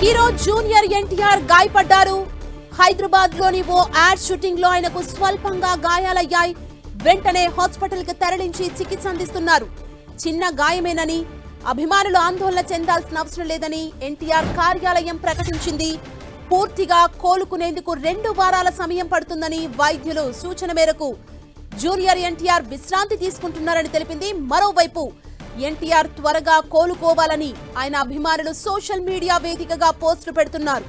Hero junior NTR గాయపడ్డారు. హైదరాబాద్ లోని ఓ ad shooting లో ఆయనకు స్వల్పంగా గాయాలయ్యాయి. వెంటనే హాస్పిటల్ కి తరలించి చికిత్స అందిస్తున్నారు. చిన్న గాయమేనని, అభిమానులు ఆందోళన చెందాల్సిన అవసరం లేదని ఎన్టీఆర్ కార్యాలయం ప్రకటించింది. పూర్తిగా కోలుకునేందుకు 2 వారాల సమయం పడుతుందని వైద్యులు సూచన మేరకు జూనియర్ ఎన్టీఆర్ విశ్రాంతి తీసుకుంటున్నారని తెలిపింది. మరోవైపు ఎన్టీఆర్ త్వరగా కోలుకోవాలని ఆయన అభిమానులు సోషల్ మీడియా వేదికగా పోస్టులు పెడుతున్నారు.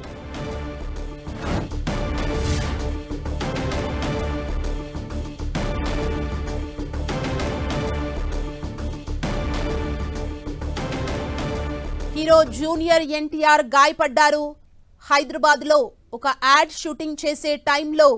హీరో జూనియర్ ఎన్టీఆర్ గాయపడ్డారు. హైదరాబాద్ లో ఒక యాడ్ షూటింగ్ చేసే టైంలో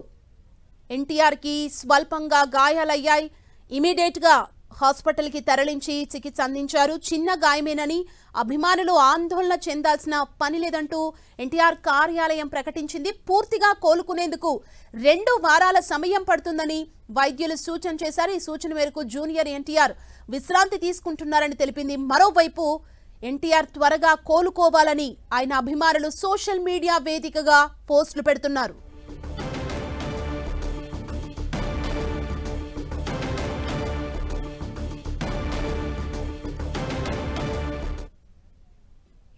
ఎన్టీఆర్ కి స్వల్పంగా గాయాలయ్యాయి. ఇమీడియట్ గా హాస్పిటల్ కి తరలించి చికిత్స అందించారు. చిన్న గాయమేనని, అభిమానులు ఆందోళన చెందాల్సిన పని లేదంటూ ఎన్టీఆర్ కార్యాలయం ప్రకటించింది. పూర్తిగా కోలుకునేందుకు 2 వారాల సమయం పడుతుందని వైద్యులు సూచన చేశారు. ఈ సూచన మేరకు జూనియర్ ఎన్టీఆర్ విశ్రాంతి తీసుకుంటున్నారని తెలిపింది. మరోవైపు ఎన్టీఆర్ త్వరగా కోలుకోవాలని ఆయన అభిమానులు సోషల్ మీడియా వేదికగా పోస్టులు పెడుతున్నారు.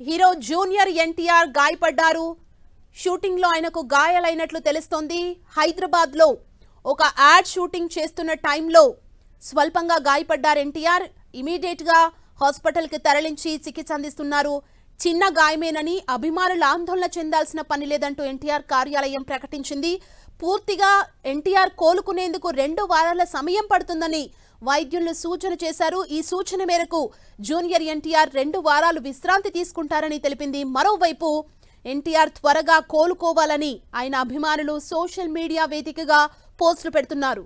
హీరో జూనియర్ ఎన్టీఆర్ గాయపడ్డారు. షూటింగ్ లో ఆయనకు గాయాలైనట్లు తెలుస్తోంది. హైదరాబాద్ లో ఒక యాడ్ షూటింగ్ చేస్తున్న టైంలో స్వల్పంగా గాయపడ్డారు ఎన్టీఆర్. ఇమీడియట్ గా హాస్పిటల్ కి తరలించి చికిత్స అందిస్తున్నారు. చిన్న గాయమేనని, అభిమానులు ఆందోళన చెందాల్సిన పని లేదంటూ ఎన్టీఆర్ కార్యాలయం ప్రకటించింది. పూర్తిగా ఎన్టీఆర్ కోలుకునేందుకు 2 వారాల సమయం పడుతుందని వైద్యులు సూచన చేశారు. ఈ సూచన మేరకు జూనియర్ ఎన్టీఆర్ 2 వారాలు విశ్రాంతి తీసుకుంటారని తెలిపింది. మరోవైపు ఎన్టీఆర్ త్వరగా కోలుకోవాలని ఆయన అభిమానులు సోషల్ మీడియా వేదికగా పోస్టులు పెడుతున్నారు.